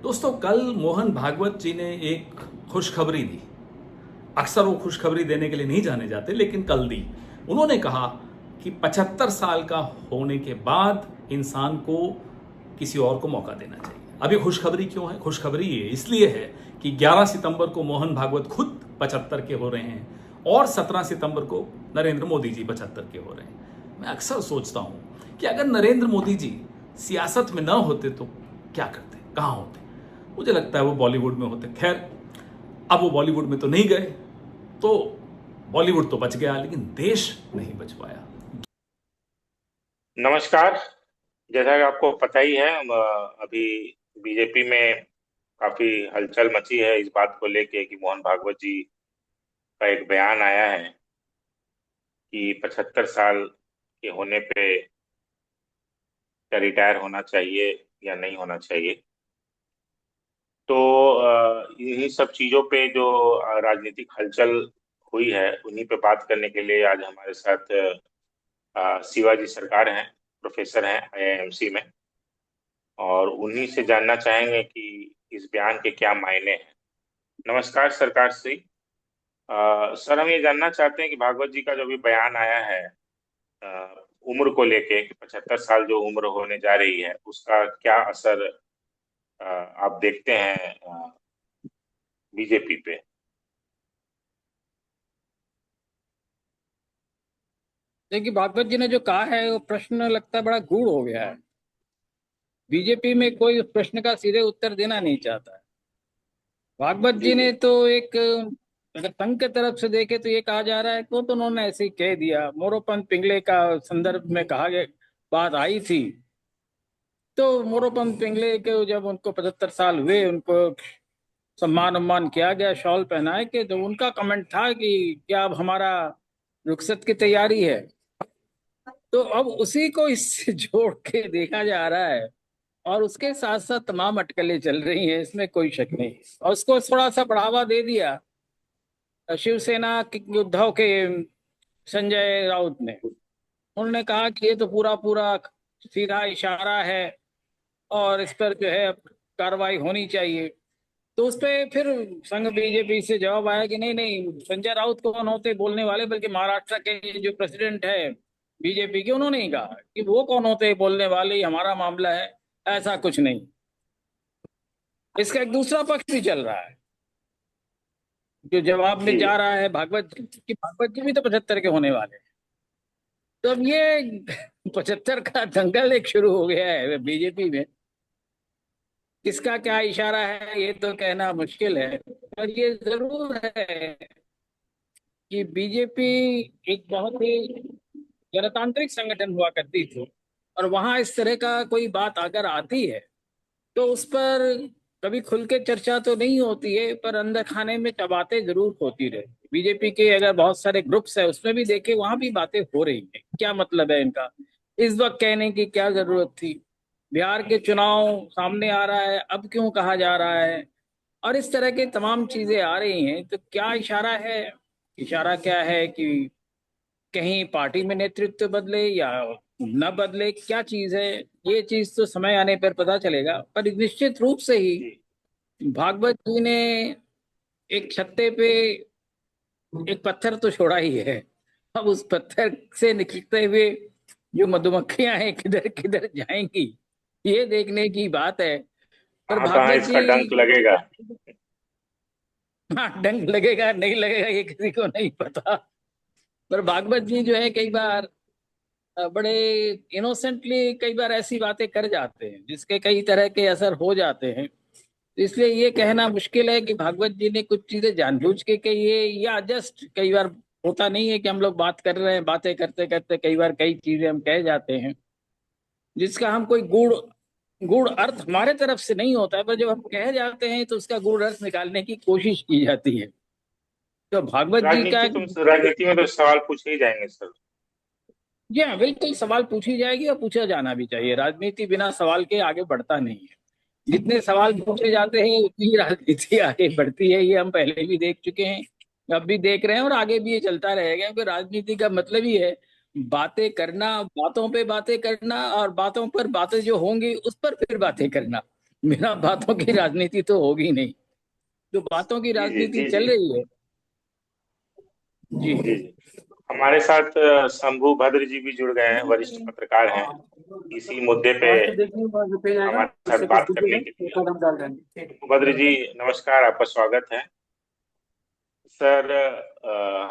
दोस्तों, कल मोहन भागवत जी ने एक खुशखबरी दी। अक्सर वो खुशखबरी देने के लिए नहीं जाने जाते, लेकिन कल दी। उन्होंने कहा कि 75 साल का होने के बाद इंसान को किसी और को मौका देना चाहिए। अब ये खुशखबरी क्यों है? खुशखबरी ये इसलिए है कि 11 सितंबर को मोहन भागवत खुद 75 के हो रहे हैं और 17 सितंबर को नरेंद्र मोदी जी 75 के हो रहे हैं। मैं अक्सर सोचता हूं कि अगर नरेंद्र मोदी जी सियासत में ना होते तो क्या करते, कहां होते। मुझे लगता है वो बॉलीवुड में होते। खैर, अब वो बॉलीवुड में तो नहीं गए, तो बॉलीवुड तो बच गया, लेकिन देश नहीं बच पाया। नमस्कार। जैसा कि आपको पता ही है, अभी बीजेपी में काफी हलचल मची है इस बात को लेके कि मोहन भागवत जी का एक बयान आया है कि 75 साल के होने पे क्या रिटायर होना चाहिए या नहीं होना चाहिए। तो इन्हीं सब चीजों पे जो राजनीतिक हलचल हुई है उन्हीं पे बात करने के लिए आज हमारे साथ शिवाजी सरकार हैं, प्रोफेसर हैं आईआईएमसी में, और उन्हीं से जानना चाहेंगे कि इस बयान के क्या मायने हैं। नमस्कार सरकार श्री। सर, हम ये जानना चाहते हैं कि भागवत जी का जो भी बयान आया है उम्र को लेके कि 75 साल जो उम्र होने जा रही है उसका क्या असर आप देखते हैं बीजेपी पे। देखिए, भागवत जी ने जो कहा है वो प्रश्न लगता है बड़ा गूढ़ हो गया है। बीजेपी में कोई उस प्रश्न का सीधे उत्तर देना नहीं चाहता है। भागवत जी जी जी। ने तो एक, अगर संघ के तरफ से देखे तो ये कहा जा रहा है तो उन्होंने ऐसे ही कह दिया। मोरोपंत पिंगले का संदर्भ में कहा गया, बात आई थी। तो मोरोपंत पिंगले के जब उनको 75 साल हुए, उनको सम्मान उम्मान किया गया, शॉल पहनाए के, तो उनका कमेंट था कि क्या अब हमारा रुखसत की तैयारी है। तो अब उसी को इससे जोड़ के देखा जा रहा है, और उसके साथ साथ तमाम अटकलें चल रही हैं, इसमें कोई शक नहीं। और उसको थोड़ा सा बढ़ावा दे दिया शिवसेना के उद्धव के संजय राउत ने। उन्होंने कहा कि ये तो पूरा पूरा सीधा इशारा है और इस पर जो है अब कार्रवाई होनी चाहिए। तो उस पे फिर संघ बीजेपी से जवाब आया कि नहीं नहीं, संजय राउत कौन होते बोलने वाले, बल्कि महाराष्ट्र के जो प्रेसिडेंट है बीजेपी के, उन्होंने ही कहा कि वो कौन होते बोलने वाले, ये हमारा मामला है, ऐसा कुछ नहीं। इसका एक दूसरा पक्ष भी चल रहा है जो जवाब में जी जा रहा है भागवत जी कि भागवत जी भी तो 75 के होने वाले हैं। तो अब ये 75 का दंगल एक शुरू हो गया है बीजेपी में। किसका क्या इशारा है ये तो कहना मुश्किल है, पर ये जरूर है कि बीजेपी एक बहुत ही जनतांत्रिक संगठन हुआ करती थी, और वहां इस तरह का कोई बात अगर आती है तो उस पर कभी खुल के चर्चा तो नहीं होती है, पर अंदर खाने में बातें जरूर होती रहे। बीजेपी के अगर बहुत सारे ग्रुप्स है उसमें भी देखे, वहां भी बातें हो रही है। क्या मतलब है इनका, इस वक्त कहने की क्या जरूरत थी, बिहार के चुनाव सामने आ रहा है, अब क्यों कहा जा रहा है, और इस तरह के तमाम चीजें आ रही हैं। तो क्या इशारा है, इशारा क्या है कि कहीं पार्टी में नेतृत्व बदले या न बदले, क्या चीज है, ये चीज तो समय आने पर पता चलेगा। पर निश्चित रूप से ही जी। भागवत जी ने एक छत्ते पे एक पत्थर तो छोड़ा ही है। अब उस पत्थर से निकलते हुए जो मधुमक्खियां हैं किधर किधर जाएंगी, ये देखने की बात है। पर कहाँ कहाँ भागवत इसका जी, डंक लगेगा। हाँ, डंक लगेगा नहीं लगेगा ये किसी को नहीं पता। पर भागवत जी जो है कई बार बड़े इनोसेंटली कई बार ऐसी बातें कर जाते हैं जिसके कई तरह के असर हो जाते हैं। तो इसलिए ये कहना मुश्किल है कि भागवत जी ने कुछ चीजें जानबूझ के कही है या जस्ट कई बार होता नहीं है कि हम लोग बात कर रहे हैं, बातें करते करते कई बार कई चीजें हम कह जाते हैं जिसका हम कोई गूढ़ गूढ़ अर्थ हमारे तरफ से नहीं होता है, पर जब हम कह जाते हैं तो उसका गूढ़ अर्थ निकालने की कोशिश की जाती है। तो भागवत जी का, राजनीति में तो सवाल पूछे ही जाएंगे सर। जी हाँ, बिल्कुल सवाल पूछी जाएगी और पूछा जाना भी चाहिए। राजनीति बिना सवाल के आगे बढ़ता नहीं है। जितने सवाल पूछे जाते हैं उतनी ही राजनीति आगे बढ़ती है। ये हम पहले भी देख चुके हैं, अब भी देख रहे हैं, और आगे भी ये चलता रहेगा। क्योंकि राजनीति का मतलब ही है बातें करना, बातों पे बातें करना, और बातों पर बातें जो होंगी उस पर फिर बातें करना। बिना बातों की राजनीति तो होगी नहीं। जो बातों की जी जी राजनीति जी जी चल रही है। जी। जी जी। हमारे साथ शंभू भद्र जी भी जुड़ गए हैं, वरिष्ठ पत्रकार हैं। इसी मुद्दे पे वहां से देखिए वहां रुपये जाएगा, हमारे साथ उससे कुछ बात करने दीजिएगा, के एक लिए कदम डाल देंगे। शंभू भद्र जी, नमस्कार, आपका स्वागत है। सर,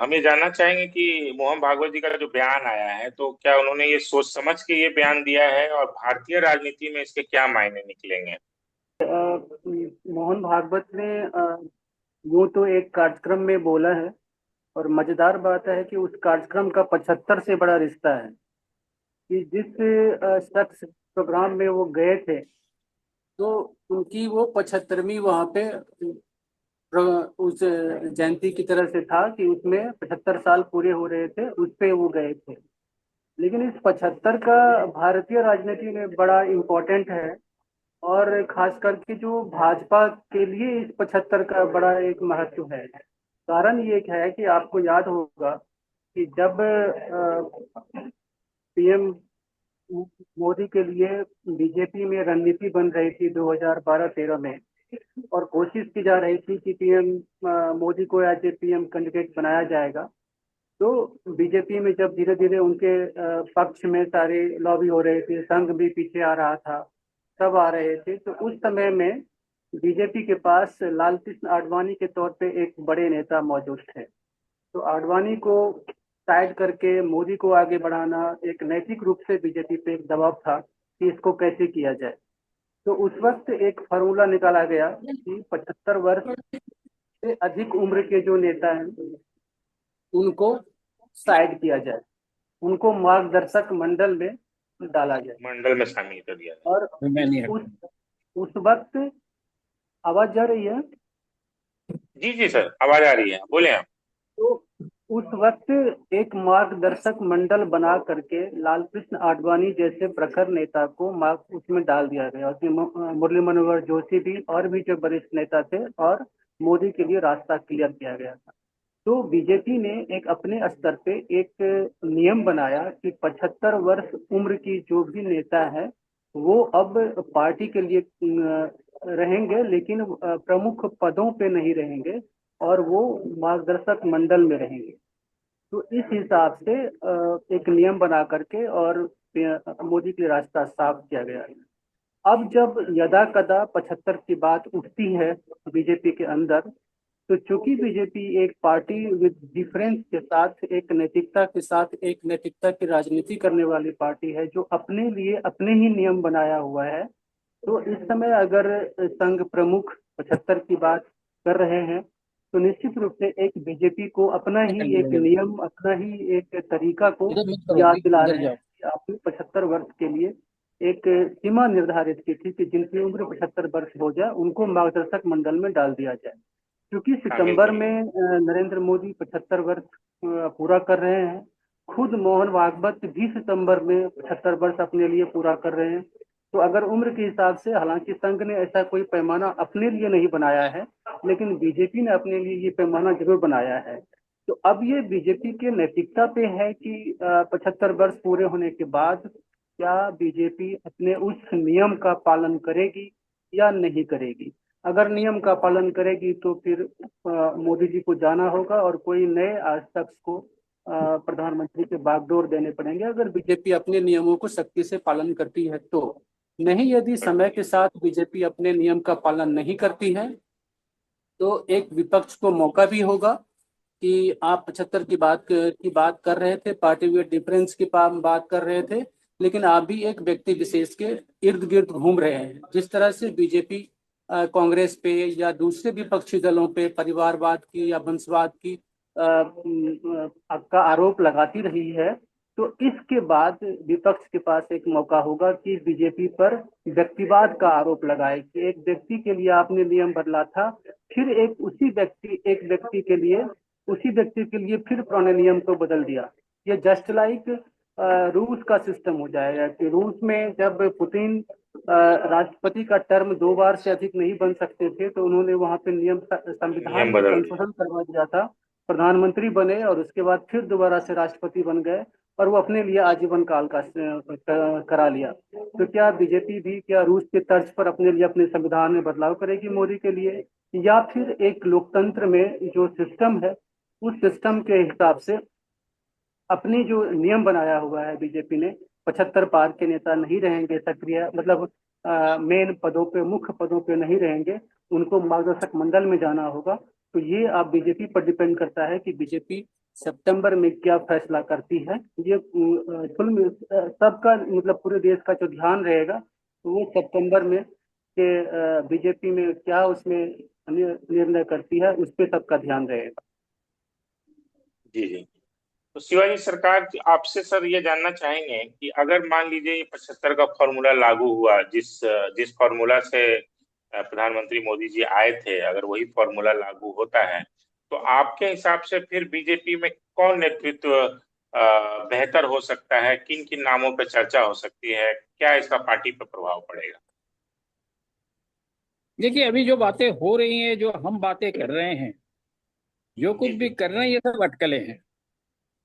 हम ये जानना चाहेंगे कि मोहन भागवत जी का जो बयान आया है, तो क्या उन्होंने ये सोच समझ के ये बयान दिया है, और भारतीय राजनीति में इसके क्या मायने निकलेंगे? मोहन भागवत ने यूं तो एक कार्यक्रम में बोला है, और मजेदार बात है कि उस कार्यक्रम का 75 से बड़ा रिश्ता है कि जिस शख्स प्रोग्राम में वो गए थे, तो उनकी वो 75वीं वहां पे उस जयंती की तरह से था कि उसमें 75 साल पूरे हो रहे थे, उस पे वो गए थे। लेकिन इस 75 का भारतीय राजनीति में बड़ा इम्पोर्टेंट है, और खास करके जो भाजपा के लिए इस 75 का बड़ा एक महत्व है। कारण ये है कि आपको याद होगा कि जब पीएम मोदी के लिए बीजेपी में रणनीति बन रही थी 2012-13 में, और कोशिश की जा रही थी कि पीएम मोदी को एज ए पीएम कैंडिडेट बनाया जाएगा, तो बीजेपी में जब धीरे धीरे उनके पक्ष में सारे लॉबी हो रहे थे, संघ भी पीछे आ रहा था, सब आ रहे थे, तो उस समय में बीजेपी के पास लाल कृष्ण आडवाणी के तौर पे एक बड़े नेता मौजूद थे। तो आडवाणी को साइड करके मोदी को आगे बढ़ाना एक नैतिक रूप से बीजेपी पे एक दबाव था कि इसको कैसे किया जाए। तो उस वक्त एक फार्मूला निकाला गया कि 75 वर्ष से अधिक उम्र के जो नेता हैं उनको साइड किया जाए, उनको मार्गदर्शक मंडल में डाला जाए। मंडल में शामिल कर दिया जाए। और मैं नहीं उस हटूंगा। उस वक्त आवाज जा रही है? जी जी सर, आवाज आ रही है, बोले आप। तो उस वक्त एक मार्गदर्शक मंडल बना करके लाल कृष्ण आडवाणी जैसे प्रखर नेता को मार्ग उसमें डाल दिया गया, उसमें मुरली मनोहर जोशी भी और भी जो वरिष्ठ नेता थे, और मोदी के लिए रास्ता क्लियर किया गया था। तो बीजेपी ने एक अपने स्तर पे एक नियम बनाया कि 75 वर्ष उम्र की जो भी नेता है वो अब पार्टी के लिए रहेंगे, लेकिन प्रमुख पदों पे नहीं रहेंगे, और वो मार्गदर्शक मंडल में रहेंगे। तो इस हिसाब से एक नियम बना करके और मोदी के लिए रास्ता साफ किया गया है। अब जब यदा कदा 75 की बात उठती है बीजेपी के अंदर, तो चूंकि बीजेपी एक पार्टी विद डिफरेंस के साथ, एक नैतिकता के साथ, एक नैतिकता की राजनीति करने वाली पार्टी है जो अपने लिए अपने ही नियम बनाया हुआ है, तो इस समय अगर संघ प्रमुख 75 की बात कर रहे हैं, तो निश्चित रूप से एक बीजेपी को अपना ही एक नियम, अपना ही एक तरीका को इधर मत करो, याद दिला इधर रहे हैं जाओ। कि आपने 75 वर्ष के लिए एक सीमा निर्धारित की थी कि जिनकी उम्र 75 वर्ष हो जाए उनको मार्गदर्शक मंडल में डाल दिया जाए। क्योंकि शामिल सितंबर किया में नरेंद्र मोदी 75 वर्ष पूरा कर रहे हैं, खुद मोहन भागवत भी सितंबर में 75 वर्ष अपने लिए पूरा कर रहे हैं। तो अगर उम्र के हिसाब से, हालांकि संघ ने ऐसा कोई पैमाना अपने लिए नहीं बनाया है, लेकिन बीजेपी ने अपने लिए ये पैमाना जरूर बनाया है। तो अब ये बीजेपी के नैतिकता पे है कि 75 वर्ष पूरे होने के बाद क्या बीजेपी अपने उस नियम का पालन करेगी या नहीं करेगी। अगर नियम का पालन करेगी तो फिर मोदी जी को जाना होगा और कोई नए शख्स को प्रधानमंत्री के बागडोर देने पड़ेंगे, अगर बीजेपी अपने नियमों को सख्ती से पालन करती है तो। नहीं, यदि समय करती के है। साथ बीजेपी अपने नियम का पालन नहीं करती है, तो एक विपक्ष को मौका भी होगा कि आप 75 की बात कर रहे थे, पार्टी विद डिफरेंस की बात कर रहे थे, लेकिन आप भी एक व्यक्ति विशेष के इर्द गिर्द घूम रहे हैं। जिस तरह से बीजेपी कांग्रेस पे या दूसरे विपक्षी दलों पे परिवारवाद की या वंशवाद की का आरोप लगाती रही है, तो इसके बाद विपक्ष के पास एक मौका होगा कि बीजेपी पर व्यक्तिवाद का आरोप लगाए कि एक व्यक्ति के लिए आपने नियम बदला था, फिर एक व्यक्ति के लिए, उसी व्यक्ति के लिए फिर पुराने नियम को बदल दिया। ये जस्ट लाइक रूस का सिस्टम हो जाएगा कि रूस में जब पुतिन राष्ट्रपति का टर्म 2 बार से अधिक नहीं बन सकते थे, तो उन्होंने वहां पे संविधान नियम में बदल दिया। संशोधन करवा दिया था, प्रधानमंत्री बने और उसके बाद फिर दोबारा से राष्ट्रपति बन गए, और वो अपने लिए आजीवन काल का करा लिया। तो क्या बीजेपी भी क्या रूस के तर्ज पर अपने लिए अपने संविधान में बदलाव करेगी मोदी के लिए, या फिर एक लोकतंत्र में जो सिस्टम है उस सिस्टम के हिसाब से अपनी जो नियम बनाया हुआ है बीजेपी ने, 75 पार के नेता नहीं रहेंगे सक्रिय, मतलब मेन पदों पे, मुख्य पदों पे नहीं रहेंगे, उनको मार्गदर्शक मंडल में जाना होगा। तो ये आप बीजेपी पर डिपेंड करता है कि बीजेपी सितंबर में क्या फैसला करती है। ये फुल सबका मतलब पूरे देश का जो ध्यान रहेगा तो वो सितंबर में के बीजेपी में क्या उसमें निर्णय करती है उस पर सबका ध्यान रहेगा। जी जी। तो शिवाजी सरकार, आपसे सर ये जानना चाहेंगे कि अगर मान लीजिए ये 75 का फॉर्मूला लागू हुआ, जिस जिस फॉर्मूला से प्रधानमंत्री मोदी जी आए थे, अगर वही फॉर्मूला लागू होता है तो आपके हिसाब से फिर बीजेपी में कौन नेतृत्व बेहतर हो सकता है? किन किन नामों पर चर्चा हो सकती है? क्या इसका पार्टी पर प्रभाव पड़ेगा? देखिए, अभी जो बातें हो रही हैं, जो हम बातें कर रहे हैं, जो कुछ जी भी जी। कर रहे हैं, ये सब अटकलें हैं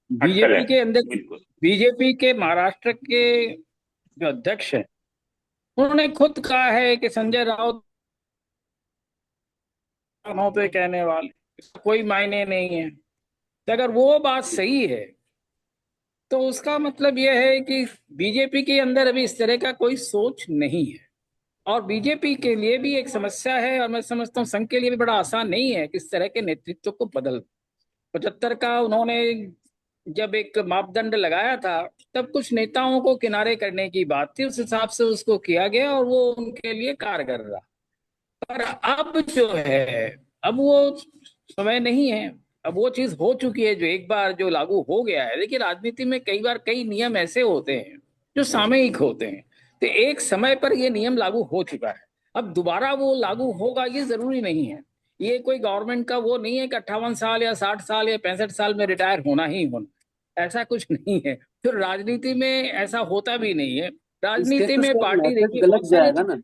अटकलें बीजेपी हैं। के अंदर। बिल्कुल। बीजेपी के महाराष्ट्र के जो अध्यक्ष हैं, उन्होंने खुद कहा है कि संजय राउत पे कहने वाले, इसका कोई मायने नहीं है। तो अगर वो बात सही है तो उसका मतलब यह है कि बीजेपी के अंदर अभी इस तरह का कोई सोच नहीं है। और बीजेपी के लिए भी एक समस्या है, और मैं समझता हूँ संघ के लिए भी बड़ा आसान नहीं है कि इस तरह के नेतृत्व को बदल। 75 का उन्होंने जब एक मापदंड लगाया था, तब कुछ नेताओं को किनारे करने की बात थी, उस हिसाब से उसको किया गया और वो उनके लिए कारगर रहा। पर अब जो है, अब वो समय नहीं है। अब वो चीज हो चुकी है जो एक बार जो लागू हो गया है। देखिए, राजनीति में कई बार कई नियम ऐसे होते हैं जो सामयिक होते हैं। तो एक समय पर ये नियम लागू हो चुका है, अब दोबारा वो लागू होगा ये जरूरी नहीं है। ये कोई गवर्नमेंट का वो नहीं है कि 58 साल या 60 साल या 65 साल में रिटायर होना ही होना, ऐसा कुछ नहीं है। फिर राजनीति में ऐसा होता भी नहीं है। इससे राजनीति तो में सर पार्टी, मैसेज देखिए, गलत बहुत सारे। जाएगा ना।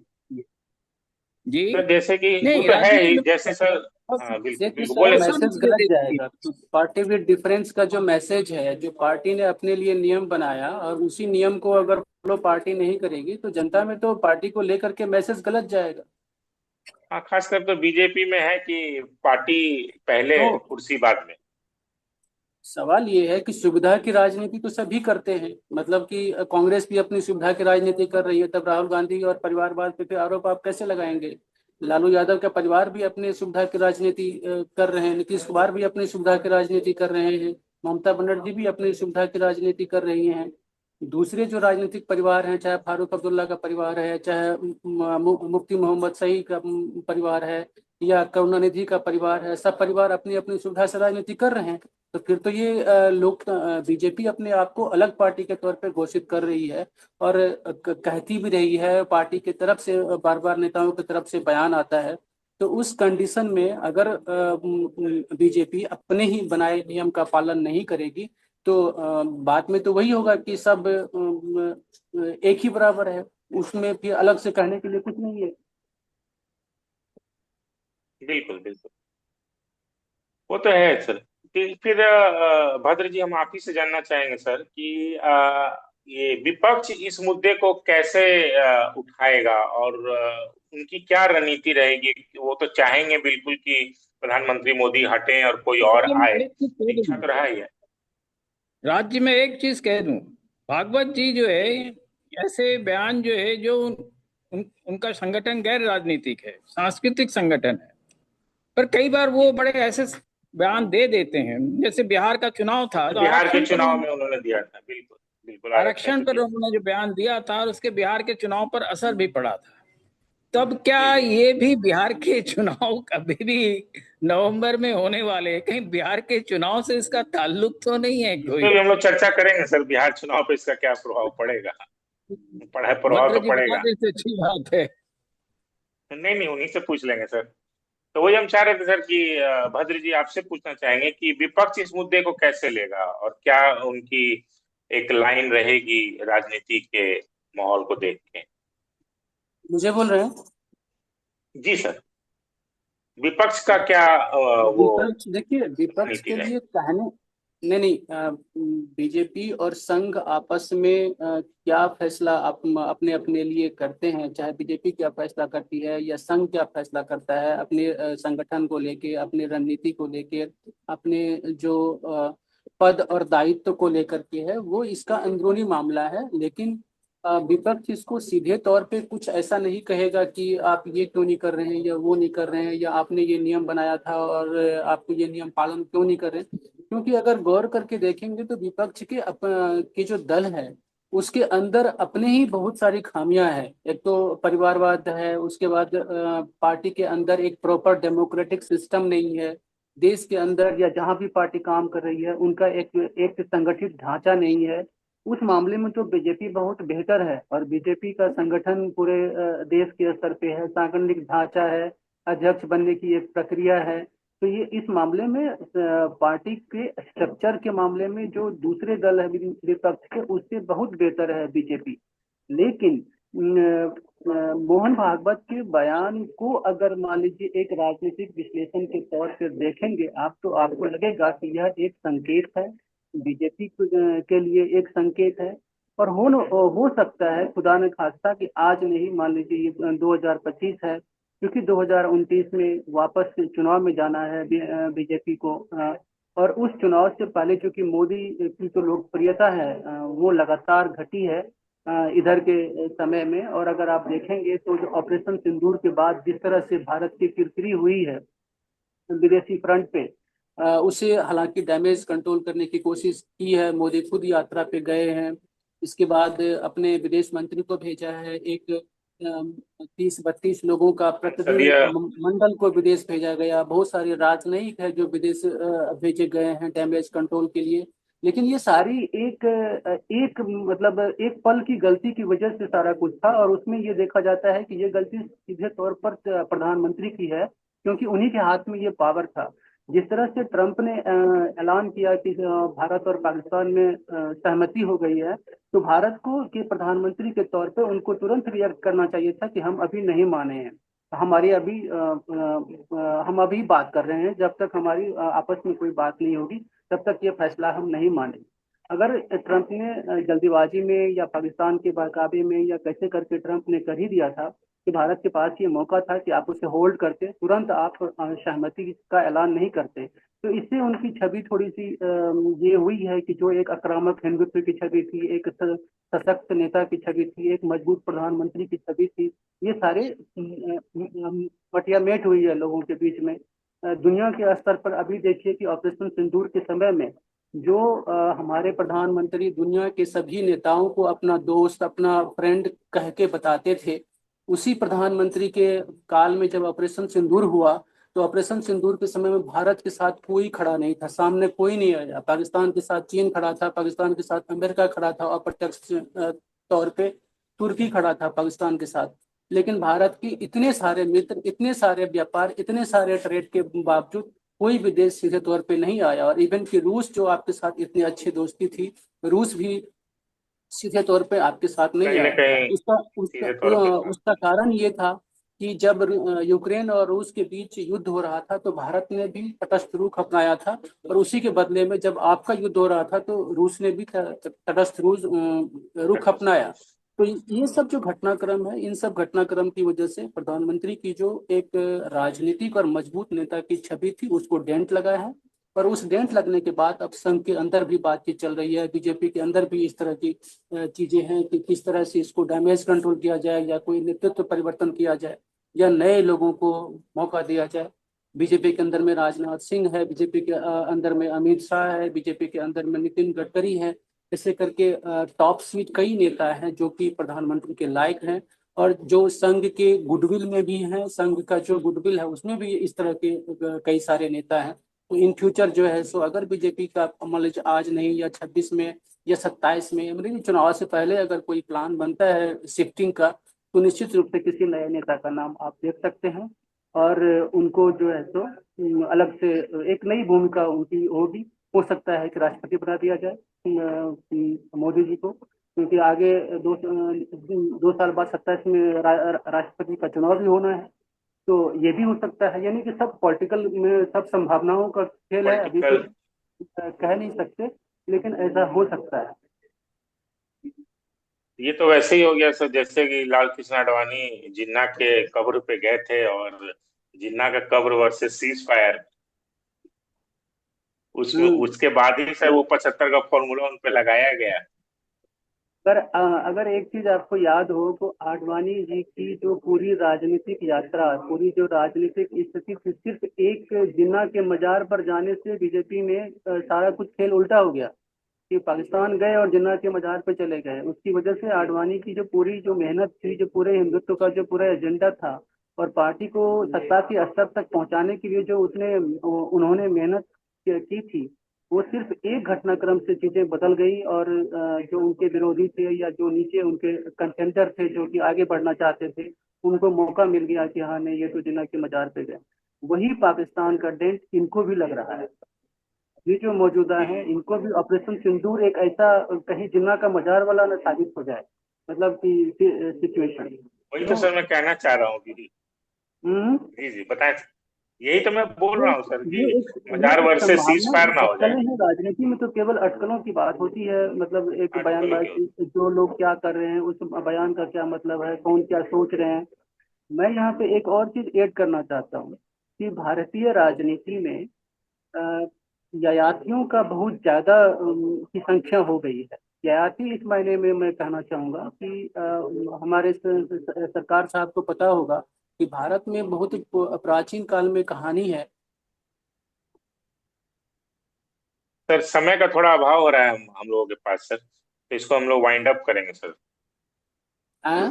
जी। तो जैसे कि वो नहीं, तो है राजनीति ही, में जैसे सर। हाँ इससे बिल्कुल तो बिल्कुल, सर बोले बहुत सर। सारी मैसेज चीजें गलत देखती है। जाएगा। तो पार्टी विद डिफरेंस का जो मैसेज है, जो पार्टी ने अपने लिए नियम बनाया और उसी नियम को अगर फॉलो पार्टी नहीं करेगी तो जनता में तो पार्टी को लेकर के मैसेज गलत जाएगा। हाँ, खासकर तो बीजेपी में है कि पार्टी पहले, तो कुर्सी बाद में। सवाल ये है कि सुविधा की राजनीति तो सभी करते हैं, मतलब कि कांग्रेस भी अपनी सुविधा की राजनीति कर रही है, तब राहुल गांधी और परिवारवाद पे फिर आरोप आप कैसे लगाएंगे? लालू यादव का परिवार भी अपनी सुविधा की राजनीति कर रहे हैं, नीतीश कुमार भी अपनी सुविधा की राजनीति कर रहे हैं, ममता बनर्जी भी अपनी सुविधा की राजनीति कर रही हैं। दूसरे जो राजनीतिक परिवार हैं, चाहे फारूक अब्दुल्ला का परिवार है, चाहे मुफ्ती मोहम्मद सईद का परिवार है, या करुणानिधि का परिवार है, सब परिवार अपनी अपनी सुविधा से राजनीति कर रहे हैं। तो फिर तो ये लोग, बीजेपी अपने आप को अलग पार्टी के तौर पे घोषित कर रही है और कहती भी रही है, पार्टी की तरफ से बार बार नेताओं की तरफ से बयान आता है। तो उस कंडीशन में अगर बीजेपी अपने ही बनाए नियम का पालन नहीं करेगी तो बाद में तो वही होगा कि सब एक ही बराबर है, उसमें फिर अलग से कहने के लिए कुछ नहीं है। बिल्कुल बिल्कुल, वो तो है सर। फिर भद्र जी, हम आप ही से जानना चाहेंगे सर कि ये विपक्ष इस मुद्दे को कैसे उठाएगा, और उनकी क्या रणनीति रहेगी? वो तो चाहेंगे बिल्कुल कि प्रधानमंत्री मोदी हटें और कोई और देखिए, आए, मैं एक चीज कह इच्छा दूं, तो रहा ही है। राज्य में एक चीज कह दूं, भागवत जी जो है, ऐसे बयान जो है, जो उनका संगठन गैर राजनीतिक है, सांस्कृतिक संगठन है, पर कई बार वो बड़े ऐसे बयान दे देते हैं। जैसे बिहार का चुनाव था तो बिहार के चुनाव में उन्होंने दिया था, बिल्कुल बिल्कुल, आरक्षण आरक्षण को पर दिया। उन्होंने जो बयान दिया था, और उसके बिहार के चुनाव पर असर भी पड़ा था। तब क्या जी जी। ये भी बिहार के चुनाव कभी भी नवंबर में होने वाले हैं? कहीं बिहार के चुनाव से इसका ताल्लुक तो नहीं है इस पे कोई? भी हम लोग चर्चा करेंगे सर, बिहार चुनाव पे इसका क्या प्रभाव पड़ेगा। प्रभाव भद्र तो जी बता पड़ेगा। देते अच्छी बात है। नहीं नहीं, उन्हीं से पूछ लेंगे सर। तो वही हम चाह रहे थे सर कि भद्र जी, आपसे पूछना चाहेंगे कि विपक्ष इस मुद्दे को कैसे लेगा, और क्या उनकी एक लाइन रहेगी राजनीति के माहौल को देख के? मुझे बोल रहे हैं। जी सर। विपक्ष का क्या वो विपक्ष, देखिए विपक्ष रणनीति के रहेगी? लिए कहने नहीं नहीं, बीजेपी और संघ आपस में क्या फैसला अपने अपने लिए करते हैं, चाहे बीजेपी क्या फैसला करती है या संघ क्या फैसला करता है अपने संगठन को लेके, अपनी रणनीति को लेके, अपने जो पद और दायित्व को लेकर के है, वो इसका अंदरूनी मामला है। लेकिन विपक्ष इसको सीधे तौर पे कुछ ऐसा नहीं कहेगा कि आप ये क्यों नहीं कर रहे हैं या वो नहीं कर रहे हैं, या आपने ये नियम बनाया था और आपको ये नियम पालन क्यों नहीं कर रहे हैं। क्योंकि अगर गौर करके देखेंगे तो विपक्ष के जो दल है उसके अंदर अपने ही बहुत सारी खामियां हैं। एक तो परिवारवाद है, उसके बाद पार्टी के अंदर एक प्रॉपर डेमोक्रेटिक सिस्टम नहीं है, देश के अंदर या जहां भी पार्टी काम कर रही है उनका एक एक संगठित ढांचा नहीं है। उस मामले में तो बीजेपी बहुत बेहतर है, और बीजेपी का संगठन पूरे देश के स्तर पे है, सांगठनिक ढांचा है, अध्यक्ष बनने की एक प्रक्रिया है। तो ये इस मामले में पार्टी के स्ट्रक्चर के मामले में जो दूसरे दल है विपक्ष के, उससे बहुत बेहतर है बीजेपी। लेकिन मोहन भागवत के बयान को अगर मान लीजिए एक राजनीतिक विश्लेषण के तौर पर देखेंगे आप, तो आपको लगेगा कि यह एक संकेत है, बीजेपी के लिए एक संकेत है। और हो सकता है, खुदा न खास्ता, कि आज नहीं, मान लीजिए ये 2025 है, क्योंकि 2029 में वापस चुनाव में जाना है बीजेपी को। और उस चुनाव से पहले चूंकि मोदी की जो लोकप्रियता है वो लगातार घटी है इधर के समय में। और अगर आप देखेंगे तो जो ऑपरेशन सिंदूर के बाद जिस तरह से भारत की किरकिरी हुई है विदेशी फ्रंट पे, उसे हालांकि डैमेज कंट्रोल करने की कोशिश की है। मोदी खुद यात्रा पे गए हैं, इसके बाद अपने विदेश मंत्री को भेजा है, एक 30-32 लोगों का प्रतिनिधि संसदीय मंडल को विदेश भेजा गया। बहुत सारे राजनयिक है जो विदेश भेजे गए हैं डैमेज कंट्रोल के लिए। लेकिन ये सारी एक मतलब एक पल की गलती की वजह से सारा कुछ था, और उसमें ये देखा जाता है कि ये गलती सीधे तौर पर प्रधानमंत्री की है, क्योंकि उन्हीं के हाथ में ये पावर था। जिस तरह से ट्रंप ने ऐलान किया कि भारत और पाकिस्तान में सहमति हो गई है, तो भारत को के प्रधानमंत्री के तौर पे उनको तुरंत रिएक्ट करना चाहिए था कि हम अभी नहीं माने हैं, हमारी अभी हम अभी बात कर रहे हैं, जब तक हमारी आपस में कोई बात नहीं होगी तब तक ये फैसला हम नहीं मानेंगे। अगर ट्रंप ने जल्दीबाजी में या पाकिस्तान के बहकावे में या कैसे करके ट्रंप ने कर ही दिया था, कि भारत के पास ये मौका था कि आप उसे होल्ड करते, तुरंत आप सहमति का ऐलान नहीं करते, तो इससे उनकी छवि थोड़ी सी ये हुई है कि जो एक आक्रामक हिंदुत्व की छवि थी, एक सशक्त नेता की छवि थी, एक मजबूत प्रधानमंत्री की छवि थी, ये सारे मटियामेट हुई है लोगों के बीच में। दुनिया के स्तर पर अभी देखिए कि ऑपरेशन सिंदूर के समय में जो हमारे प्रधानमंत्री दुनिया के सभी नेताओं को अपना दोस्त, अपना फ्रेंड कह के बताते थे, उसी प्रधानमंत्री के काल में जब ऑपरेशन सिंदूर हुआ, तो ऑपरेशन सिंदूर के समय में भारत के साथ कोई खड़ा नहीं था, सामने कोई नहीं आया। पाकिस्तान के साथ चीन खड़ा था, पाकिस्तान के साथ अमेरिका खड़ा था, और प्रत्यक्ष तौर पे तुर्की खड़ा था पाकिस्तान के साथ। लेकिन भारत की इतने सारे मित्र, इतने सारे व्यापार, इतने सारे ट्रेड के बावजूद कोई भी देश सीधे तौर पे नहीं आया। और इवन कि रूस, जो आपके साथ इतनी अच्छी दोस्ती थी, रूस भी सीधे तौर पे आपके साथ नहीं कहीं न आया। कहीं उसका सीधे तौर पे था। उसका कारण ये था कि जब यूक्रेन और रूस के बीच युद्ध हो रहा था, तो भारत ने भी तटस्थ रुख अपनाया था, और उसी के बदले में जब आपका युद्ध हो रहा था तो रूस ने भी तटस्थ रुख अपनाया। तो ये सब जो घटनाक्रम है, इन सब घटनाक्रम की वजह से प्रधानमंत्री की जो एक राजनीतिक और मजबूत नेता की छवि थी, उसको डेंट लगा है। और उस डेंट लगने के बाद अब संघ के अंदर भी बातचीत चल रही है, बीजेपी के अंदर भी इस तरह की चीजें हैं कि किस तरह से इसको डैमेज कंट्रोल किया जाए, या कोई नेतृत्व परिवर्तन किया जाए, या नए लोगों को मौका दिया जाए। बीजेपी के अंदर में राजनाथ सिंह है, बीजेपी के अंदर में अमित शाह है, बीजेपी के अंदर में नितिन गडकरी है। ऐसे करके टॉप स्वीट कई नेता हैं जो कि प्रधानमंत्री के लायक हैं, और जो संघ के गुडविल में भी हैं, संघ का जो गुडविल है उसमें भी इस तरह के कई सारे नेता हैं। तो इन फ्यूचर जो है सो अगर बीजेपी का मान लीजिए आज नहीं या 26 में या 27 में, मतलब चुनाव से पहले अगर कोई प्लान बनता है शिफ्टिंग का, तो निश्चित रूप से किसी नए नेता का नाम आप देख सकते हैं, और उनको जो है सो अलग से एक नई भूमिका उनकी होगी। हो सकता है कि राष्ट्रपति बना दिया जाए मोदी जी को, क्योंकि आगे 2 साल बाद 27 में राष्ट्रपति का चुनाव भी होना है। तो ये भी हो सकता है, यानी कि सब पॉलिटिकल में सब संभावनाओं का खेल है अभी पॉलिटिकल तो। कह नहीं सकते, लेकिन ऐसा हो सकता है। ये तो वैसे ही हो गया सर, जैसे कि लाल कृष्ण आडवाणी जिन्ना के कब्र पे गए थे और जिन्ना का कब्र वर्सेस सीज फायर, उसमें हम्म। उसके बाद ही सर वो 75 का फॉर्मूला उन पे लगाया गया। अगर एक चीज आपको याद हो तो आडवाणी जी की जो पूरी राजनीतिक यात्रा, पूरी जो राजनीतिक स्थिति थी, सिर्फ एक जिन्ना के मजार पर जाने से बीजेपी में सारा कुछ खेल उल्टा हो गया कि पाकिस्तान गए और जिन्ना के मजार पे चले गए। उसकी वजह से आडवाणी की जो पूरी जो मेहनत थी, जो पूरे हिंदुत्व का जो पूरा एजेंडा था और पार्टी को सत्ता के स्तर तक पहुंचाने के लिए जो उन्होंने मेहनत की थी, वो सिर्फ एक घटनाक्रम से चीजें बदल गई। और जो उनके विरोधी थे या जो नीचे उनके कंटेंडर थे जो कि आगे बढ़ना चाहते थे, उनको मौका मिल गया कि हाँ नहीं, ये तो जिन्ना के मजार पे गए। वही पाकिस्तान का डेंट इनको भी लग रहा है। ये जो मौजूदा है, इनको भी ऑपरेशन सिंदूर एक ऐसा कहीं जिन्ना का मजार वाला न साबित हो जाए, मतलब कि सिचुएशन। वही तो तो सर मैं कहना चाह रहा हूँ कि हम्म, जी जी बताएं। यही तो मैं बोल ये रहा हूँ सर कि ये मजार एक वर्सेस सीज संभावना, फायर ये ना हो अटकलें जाए। हैं। राजनीति में तो केवल अटकलों की बात होती है, मतलब एक आर्टिकल के बयानबाजी, जो लोग क्या कर रहे हैं, उस बयान का क्या मतलब है, कौन क्या सोच रहे हैं। मैं यहाँ पे एक और चीज ऐड करना चाहता हूँ कि भारतीय राजनीति में अ, ययातियों का बहुत ज्यादा की संख्या हो गई है। ययाति इस मायने में मैं कहना चाहूंगा कि हमारे सरकार साहब को पता होगा कि भारत में बहुत प्राचीन काल में कहानी है। सर समय का थोड़ा अभाव हो रहा है हम लोगों के पास सर, तो इसको हम लोग वाइंड अप करेंगे सर। हाँ,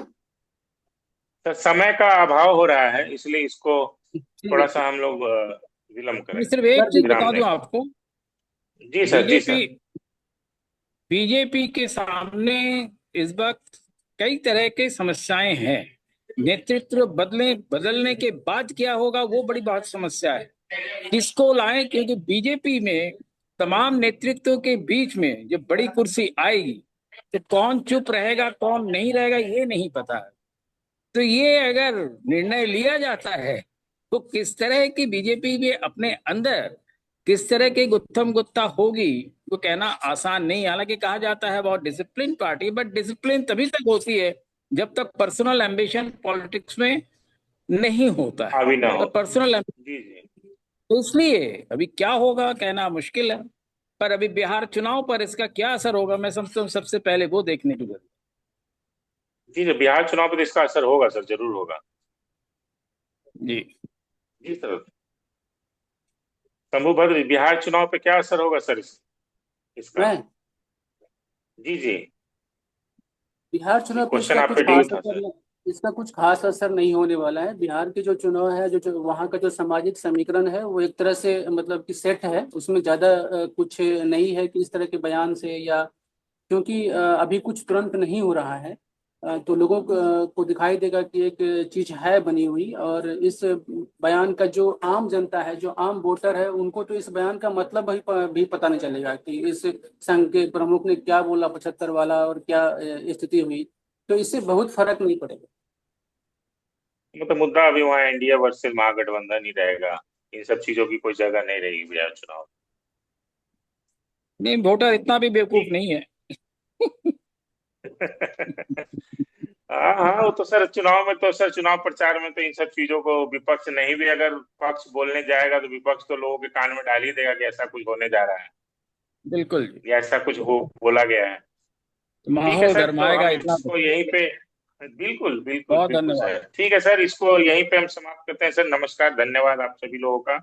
सर समय का अभाव हो रहा है, इसलिए इसको ठीक है, थोड़ा ठीक। सा हम लोग विलम्ब मैं करेंगे, सिर्फ एक कर चीज दीजिए। बता विराम दूं देंगे। आपको। जी सर, जी बीजेपी सर। बीजेपी के सामने इस वक्त कई तरह की समस्याएं हैं। नेतृत्व बदलने के बाद क्या होगा, वो बड़ी बहुत समस्या है। किसको लाएं, क्योंकि बीजेपी में तमाम नेतृत्व के बीच में जब बड़ी कुर्सी आएगी तो कौन चुप रहेगा कौन नहीं रहेगा ये नहीं पता है। तो ये अगर निर्णय लिया जाता है तो किस तरह की बीजेपी में अपने अंदर किस तरह की गुत्थम गुत्ता होगी वो कहना आसान नहीं। हालांकि कहा जाता है बहुत डिसिप्लिन पार्टी, बट डिसिप्लिन तभी तक होती है जब तक पर्सनल एम्बिशन पॉलिटिक्स में नहीं होता है। हावी ना हो। और पर्सनल, जी जी। तो इसलिए अभी क्या होगा कहना मुश्किल है। पर अभी बिहार चुनाव पर इसका क्या असर होगा, मैं समझता हूँ सबसे पहले वो देखने की जरूरत जी जी, बिहार चुनाव पर इसका असर होगा सर, जरूर होगा। है। जी। जी सर। शंभू भद्र, बिहार चुनाव पे क्या असर होगा सर इसका? मैं जी जी। बिहार ये चुनाव पे क्वेश्चन इसका आप कुछ पे ड्यू खास था असर सर। नहीं, इसका कुछ खास असर नहीं होने वाला है। बिहार के जो चुनाव है, जो वहाँ का जो सामाजिक समीकरण है, वो एक तरह से मतलब कि सेट है। उसमें ज्यादा कुछ नहीं है कि इस तरह के बयान से या, क्योंकि अभी कुछ तुरंत नहीं हो रहा है। तो लोगों को दिखाई देगा कि एक चीज है बनी हुई। और इस बयान का जो आम जनता है, जो आम वोटर है, उनको तो इस बयान का मतलब भी पता नहीं चलेगा कि इस संघ के प्रमुख ने क्या बोला 75 वाला और क्या स्थिति हुई। तो इससे बहुत फर्क नहीं पड़ेगा। मतलब मुद्दा अभी वहाँ एनडीए वर्सेस महागठबंधन ही रहेगा, इन सब चीजों की कोई जगह नहीं रहेगी बिहार चुनाव। नहीं, वोटर इतना भी बेवकूफ ठीक। नहीं है। हाँ हाँ, वो तो सर चुनाव में तो सर, चुनाव प्रचार में तो इन सब चीजों को विपक्ष नहीं भी अगर पक्ष बोलने जाएगा तो विपक्ष तो लोगों के कान में डाल ही देगा कि ऐसा कुछ होने जा रहा है बिल्कुल जी। या ऐसा कुछ हो बोला गया है। तो ठीक है माहौल सर, तो गरमाएगा हम इतना इसको तो। यहीं पे, बिल्कुल बिल्कुल बहुत बिल्कुल धन्यवाद। सर, ठीक है सर, इसको यहीं पे हम समाप्त करते हैं सर। नमस्कार, धन्यवाद आप सभी लोगों का।